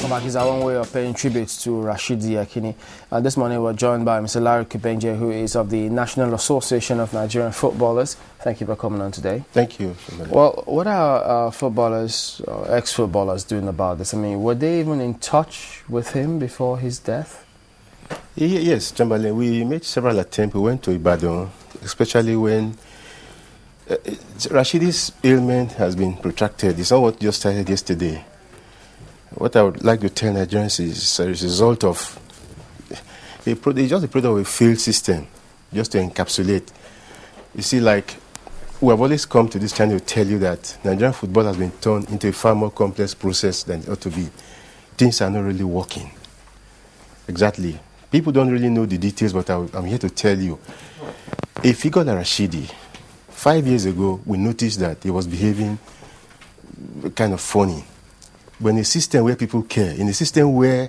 welcome back. It's our own way of paying tribute to Rashidi Yekini. This morning we're joined by Mr. Larry Kibenje, who is of the National Association of Nigerian Footballers. Thank you for coming on today. Thank you. Well, what are footballers, ex-footballers doing about this? I mean, were they even in touch with him before his death? Yes, Chamberlain, we made several attempts. We went to Ibadan, especially when Rashidi's ailment has been protracted. It's not what just started yesterday. What I would like to tell Nigerians is a result of it's just a product of a failed system, just to encapsulate. You see, like, we have always come to this channel to tell you that Nigerian football has been turned into a far more complex process than it ought to be. Things are not really working. Exactly. People don't really know the details, but I'm here to tell you. A figure like Rashidi, 5 years ago, we noticed that he was behaving kind of funny. But in a system where people care, in a system where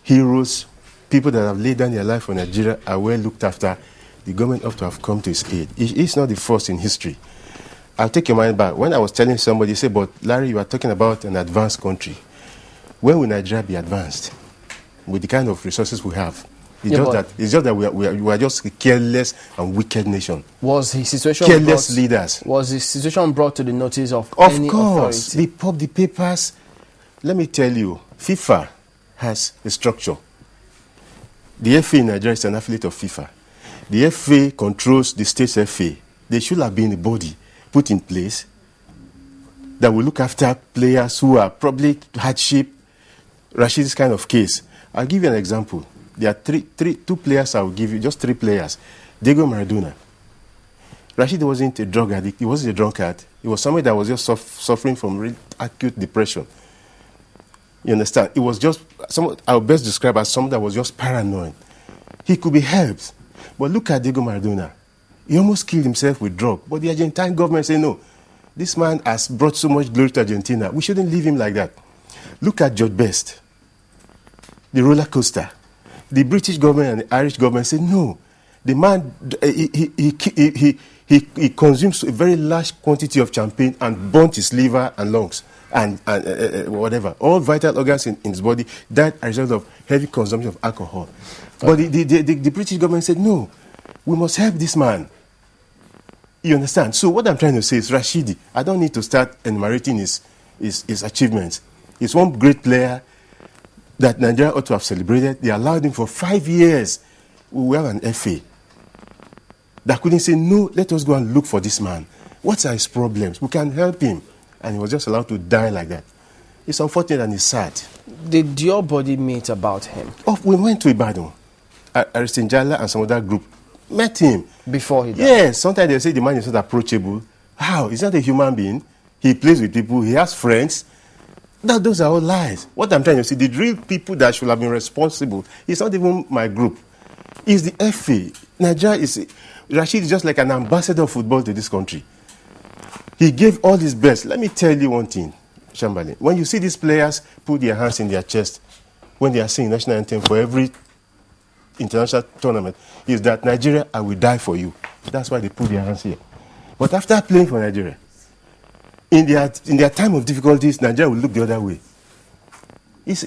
heroes, people that have laid down their life for Nigeria are well looked after, the government ought to have come to his aid. It's not the first in history. I'll take your mind back. When I was telling somebody, say, but Larry, you are talking about an advanced country. When will Nigeria be advanced? With the kind of resources we have. It's just that we are just a careless and wicked nation. Was his situation careless leaders? Was his situation brought to the notice of any authority? Of course. They pop the papers. Let me tell you, FIFA has a structure. The FA in Nigeria is an affiliate of FIFA. The FA controls the state's FA. There should have been a body put in place that will look after players who are probably hardship. Rashidi's kind of case. I'll give you an example. There are two players I will give you, just three players. Diego Maradona. Rashidi wasn't a drug addict. He wasn't a drunkard. He was somebody that was just suffering from really acute depression. You understand? It was just, I'll best describe as someone that was just paranoid. He could be helped. But look at Diego Maradona. He almost killed himself with drug. But the Argentine government said, no, this man has brought so much glory to Argentina. We shouldn't leave him like that. Look at George Best, the roller coaster. The British government and the Irish government said, no, the man, he consumes a very large quantity of champagne and burnt his liver and lungs and whatever. All vital organs in his body died as a result of heavy consumption of alcohol. But the British government said, no, we must help this man. You understand? So what I'm trying to say is Rashidi, I don't need to start enumerating his achievements. He's one great player that Nigeria ought to have celebrated. They allowed him for 5 years. We have an FA that couldn't say, no, let us go and look for this man. What are his problems? We can help him. And he was just allowed to die like that. It's unfortunate and it's sad. Did your body meet about him? Oh, we went to Ibadan. Aristin Jala and some other group met him. Before he died? Yes. Sometimes they say the man is not approachable. How? He's not a human being. He plays with people. He has friends. Those are all lies. What I'm trying to say, the real people that should have been responsible, it's not even my group. It's the FA. Nigeria Rashid is just like an ambassador of football to this country. He gave all his best. Let me tell you one thing, Chamberlain. When you see these players put their hands in their chest when they are singing national anthem for every international tournament, is that Nigeria, I will die for you. That's why they put their hands here. But after playing for Nigeria, in their time of difficulties, Nigeria will look the other way. It's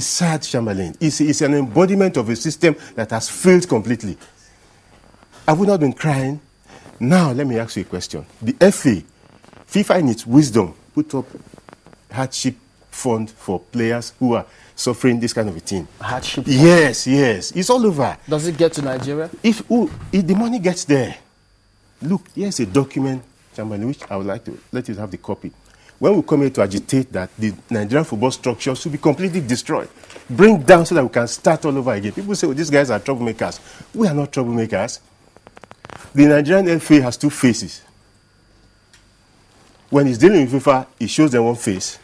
sad, Chamberlain. It's an embodiment of a system that has failed completely. Have we not been crying? Now, let me ask you a question. The FIFA in its wisdom, put up hardship fund for players who are suffering this kind of a thing. Hardship fund? Yes. It's all over. Does it get to Nigeria? If the money gets there, look, here's a document, Chamberlain, which I would like to let you have the copy. When we come here to agitate that the Nigerian football structure should be completely destroyed, bring down so that we can start all over again. People say, oh, these guys are troublemakers. We are not troublemakers. The Nigerian FA has two faces. When he's dealing with FIFA, he shows them one face.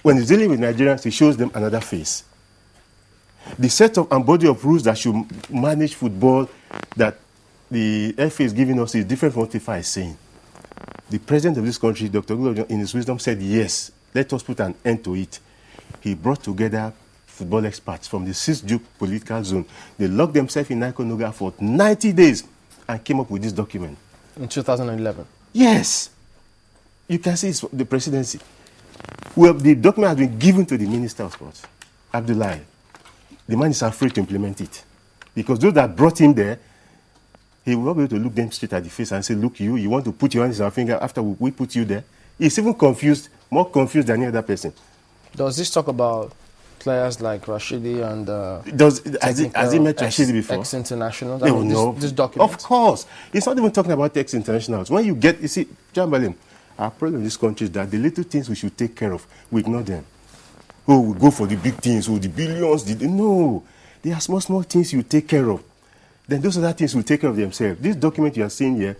When he's dealing with Nigerians, he shows them another face. The set of and body of rules that should manage football that the FA is giving us is different from what FIFA is saying. The president of this country, Dr. Goodluck, in his wisdom, said, yes, let us put an end to it. He brought together football experts from the 6th Duke political zone. They locked themselves in Nikonoga for 90 days and came up with this document. In 2011? Yes. You can see it's the presidency. Well, the document has been given to the Minister of Sports, Abdullahi. The man is afraid to implement it. Because those that brought him there, he will not be able to look them straight at the face and say, look, you want to put your hand in our finger after we put you there? He's even confused, more confused than any other person. Does this talk about players like Rashidi and has he met Rashidi before? Ex-internationals? No. This document? Of course. It's not even talking about ex-internationals. When you see, Jambalin, our problem in this country is that the little things we should take care of, we ignore them. Oh, we go for the big things, the billions. No. There are small things you take care of. Then those other things will take care of themselves. This document you are seeing here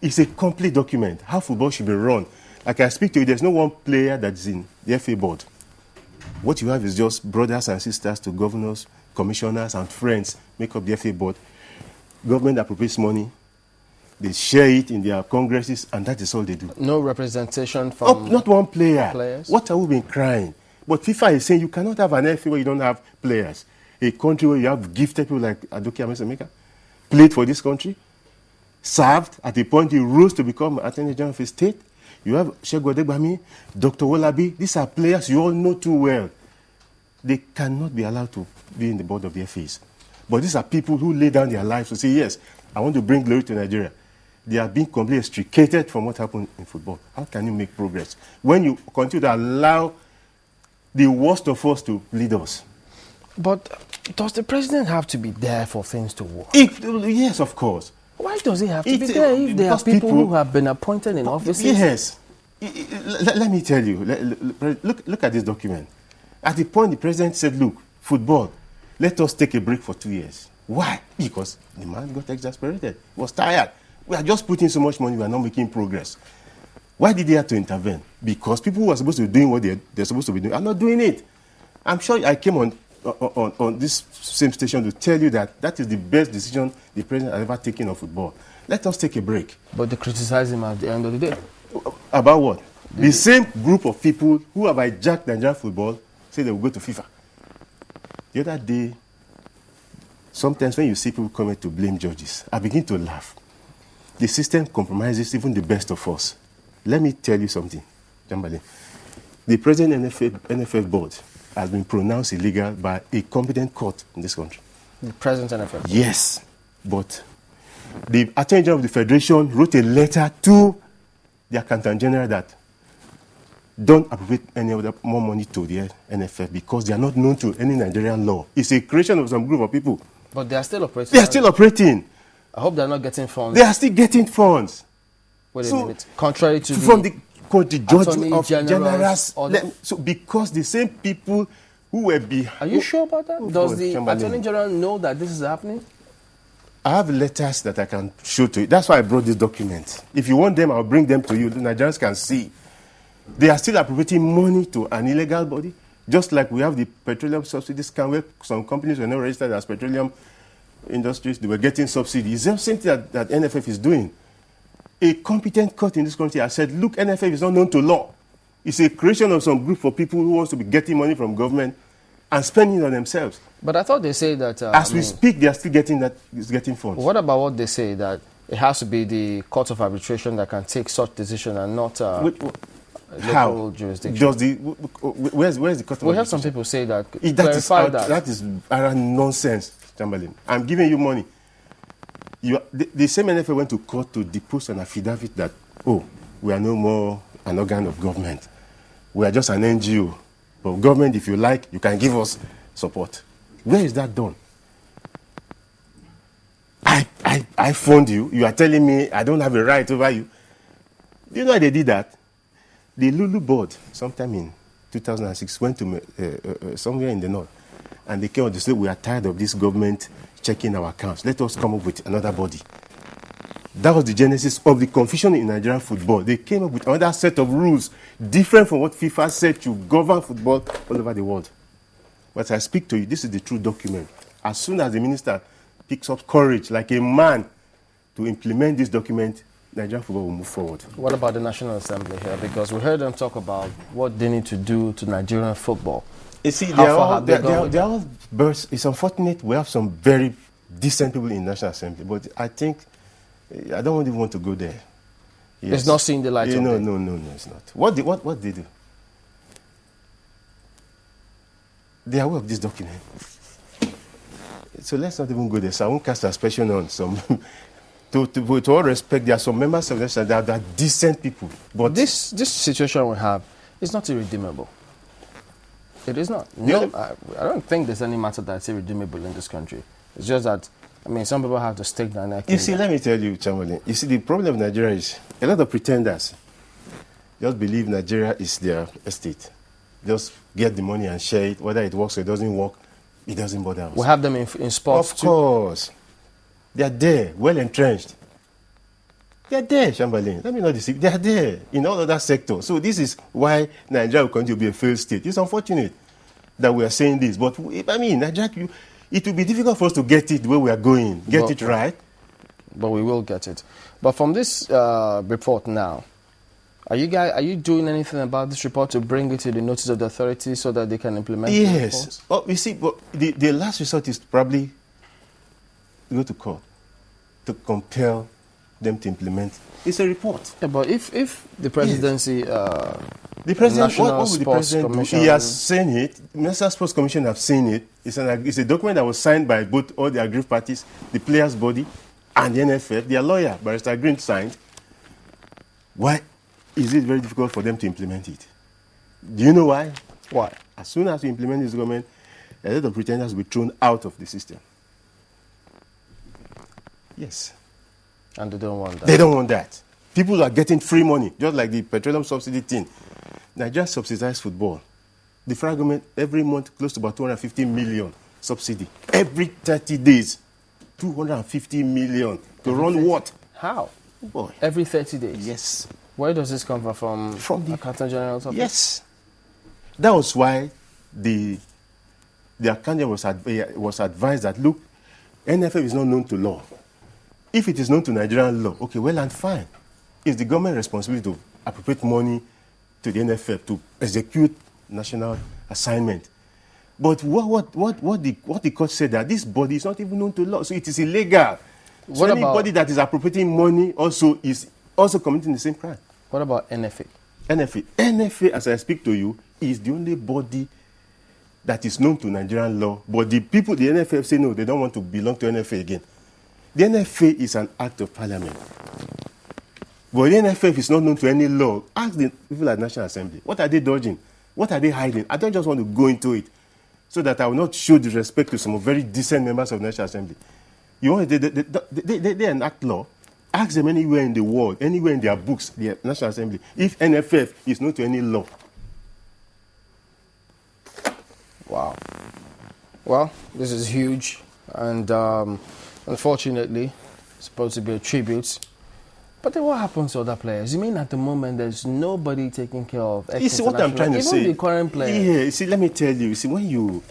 is a complete document, how football should be run. Like I speak to you, there's no one player that's in the FA board. What you have is just brothers and sisters to governors, commissioners, and friends make up the FA board. Government appropriates money. They share it in their congresses, and that is all they do. No representation from not one player. Players? What have we been crying? But FIFA is saying you cannot have an FA where you don't have players. A country where you have gifted people like Adoke Amesemeka, played for this country, served at a point he rose to become Attorney General of his state. You have Segun Odegbami, Dr. Wolabi. These are players you all know too well. They cannot be allowed to be in the board of the FAs. But these are people who lay down their lives to say, yes, I want to bring glory to Nigeria. They are being completely extricated from what happened in football. How can you make progress when you continue to allow the worst of us to lead us? But does the president have to be there for things to work? Yes, of course. Why does he have to be there if there are people who have been appointed in offices? Yes. Let me tell you. Look at this document. At the point the president said, look, football, let us take a break for 2 years. Why? Because the man got exasperated. He was tired. We are just putting so much money, we are not making progress. Why did they have to intervene? Because people who are supposed to be doing what they're supposed to be doing are not doing it. I'm sure I came on this same station to tell you that is the best decision the president has ever taken on football. Let us take a break. But they criticize him at the end of the day. About what? The same group of people who have hijacked Nigerian football say they will go to FIFA. The other day, sometimes when you see people coming to blame judges, I begin to laugh. The system compromises even the best of us. Let me tell you something, Jambale. The present NFF board has been pronounced illegal by a competent court in this country. The present NFF? Yes, but the Attorney General of the Federation wrote a letter to the Accountant General that don't appropriate any other more money to the NFF because they are not known to any Nigerian law. It's a creation of some group of people. But they are still operating. They are still operating. I hope they're not getting funds. They are still getting funds. Wait a minute. Contrary to from the judge of generals. So because the same people who were behind. Are you sure about that? Does the Attorney General know that this is happening? I have letters that I can show to you. That's why I brought this document. If you want them, I'll bring them to you. The Nigerians can see. They are still appropriating money to an illegal body, just like we have the petroleum subsidy scam where some companies were not registered as petroleum industries. They were getting subsidies. It's the same thing that NFF is doing. A competent court in this country has said, look, NFF is not known to law. It's a creation of some group for people who wants to be getting money from government and spending it on themselves. But I thought they say that... As we speak, they are still getting funds. What about what they say, that it has to be the court of arbitration that can take such decision and not local jurisdiction? Where's the court of arbitration? We have some people say that. That is nonsense, Chamberlain. I'm giving you money. The same NFA went to court to depose an affidavit that, we are no more an organ of government. We are just an NGO. But government, if you like, you can give us support. Where is that done? I phoned you. You are telling me I don't have a right over you. Do you know why they did that? The Lulu board, sometime in 2006, went to somewhere in the north. And they came out to say, we are tired of this government checking our accounts. Let us come up with another body. That was the genesis of the confusion in Nigerian football. They came up with another set of rules, different from what FIFA said to govern football all over the world. But I speak to you, this is the true document. As soon as the minister picks up courage, like a man, to implement this document, Nigerian football will move forward. What about the National Assembly here? Because we heard them talk about what they need to do to Nigerian football. You see, they are all birds. It's unfortunate we have some very decent people in the National Assembly, but I think I don't even want to go there. Yes. It's not seeing the light of day. No, it's not. What they do? They are aware of this document. So let's not even go there. So I won't cast aspersion on some. To all respect, there are some members of the nation that are decent people. But this situation we have is not irredeemable. It is not. No, I don't think there's any matter that's irredeemable in this country. It's just that, I mean, some people have to stake their neck. You see, let me tell you, Chamberlain. You see, the problem of Nigeria is a lot of pretenders just believe Nigeria is their estate. Just get the money and share it. Whether it works or it doesn't work, it doesn't bother us. We have them in sports too. Of course. They are there, well entrenched. They are there, Chamberlain. Let me not deceive. They are there in all other sectors. So this is why Nigeria will continue to be a failed state. It's unfortunate that we are saying this. But, I mean, Nigeria, it will be difficult for us to get it the way we are going. Get it right. But we will get it. But from this report now, are you doing anything about this report to bring it to the notice of the authorities so that they can implement it? Yes. Oh, you see, but the last resort is probably go to court to compel them to implement. It's a report. Yeah, but if the presidency, the president, what will the president do? He has seen it. National Sports Commission have seen it. It's a document that was signed by both all the aggrieved parties, the players' body, and the NFF. Their lawyer, Barrister Green, signed. Why is it very difficult for them to implement it? Do you know why? Why? As soon as we implement this government, a lot of pretenders will be thrown out of the system. Yes. And they don't want that. They don't want that. People are getting free money, just like the petroleum subsidy thing. Nigeria subsidized football. The federal government, every month, close to about 250 million subsidy. Every 30 days, 250 million. To run what? How? Oh boy. Every 30 days? Yes. Where does this come from? From the Accountant General's office? Yes. That was why the accountant was advised that, look, NFF is not known to law. If it is known to Nigerian law, okay, well and fine. It's the government responsibility to appropriate money to the NFF to execute national assignment. But what the court said, that this body is not even known to law, so it is illegal. So anybody that is appropriating money also is also committing the same crime. What about NFA? NFA, as I speak to you, is the only body that is known to Nigerian law. But the people, the NFF, say no, they don't want to belong to NFA again. The NFA is an act of parliament. But the NFF is not known to any law. Ask the people at National Assembly. What are they dodging? What are they hiding? I don't just want to go into it so that I will not show disrespect to some very decent members of the National Assembly. You want they enact law. Ask them anywhere in the world, anywhere in their books, the National Assembly, if NFF is known to any law. Wow. Well, this is huge, and unfortunately, it's supposed to be a tribute. But then what happens to other players? You mean at the moment there's nobody taking care of You see what I'm trying to say? Even the current players. Yeah, you see, let me tell you. You see,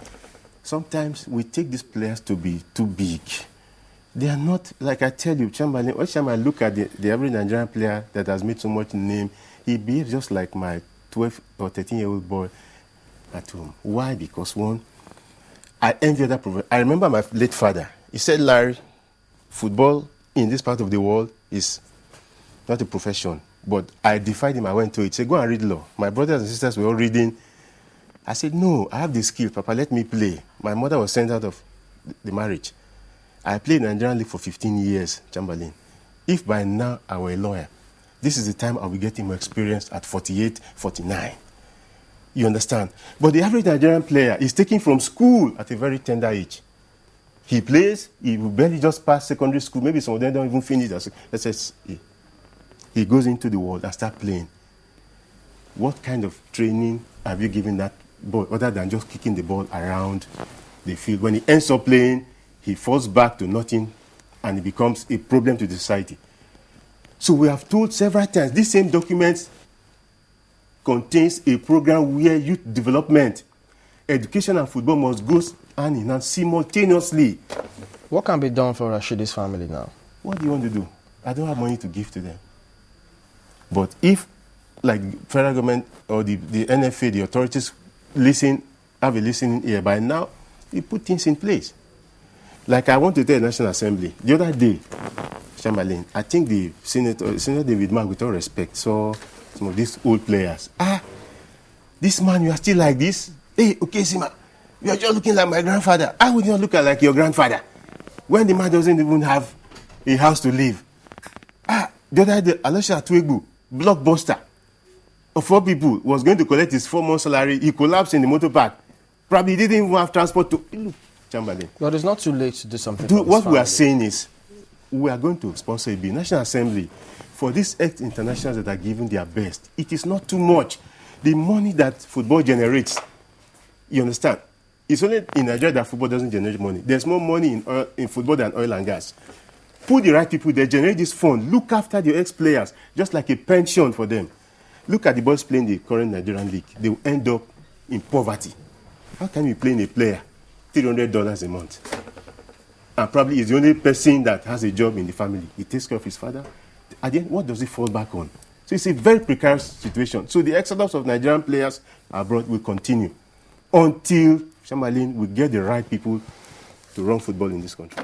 sometimes we take these players to be too big. They are not, like I tell you, Chamberlain, every time I look at the average Nigerian player that has made so much name, he behaves just like my 12 or 13-year-old boy at home. Why? Because one, I envy other professionals. I remember my late father. He said, Larry, football in this part of the world is not a profession. But I defied him. I went to it. He said, go and read law. My brothers and sisters were all reading. I said, no, I have the skill. Papa, let me play. My mother was sent out of the marriage. I played in the Nigerian League for 15 years, Chamberlain. If by now I were a lawyer, this is the time I'll be getting more experience at 48, 49. You understand? But the average Nigerian player is taken from school at a very tender age. He plays, he will barely just pass secondary school. Maybe some of them don't even finish. He goes into the world and starts playing. What kind of training have you given that boy other than just kicking the ball around the field? When he ends up playing, he falls back to nothing and it becomes a problem to the society. So we have told several times, this same document contains a program where youth development, education and football must go hand in hand simultaneously. What can be done for Rashidi's family now? What do you want to do? I don't have money to give to them. But if, like federal government or the NFA, the authorities have a listening ear, by now, you put things in place. Like I want to tell the National Assembly, the other day, Chamberlain, I think the Senator David Mark, with all respect, saw some of these old players. This man, you are still like this? Hey, okay, Sima, You're just looking like my grandfather. I would not look like your grandfather when the man doesn't even have a house to live. The other day, Alosha Atuegbu, blockbuster of 4 people, was going to collect his 4-month salary. He collapsed in the motor park. Probably didn't even have transport to. Look, Chamberlain. But it's not too late to do something. What we are saying is, we are going to sponsor a bill, National Assembly, for these ex-internationals that are giving their best. It is not too much. The money that football generates, you understand? It's only in Nigeria that football doesn't generate money. There's more money in football than oil and gas. Put the right people there, generate this fund, look after your ex-players, just like a pension for them. Look at the boys playing the current Nigerian league. They will end up in poverty. How can you play in a player $300 a month? And probably he's the only person that has a job in the family. He takes care of his father. At the end, what does he fall back on? So it's a very precarious situation. So the exodus of Nigerian players abroad will continue until Chamberlain will get the right people to run football in this country.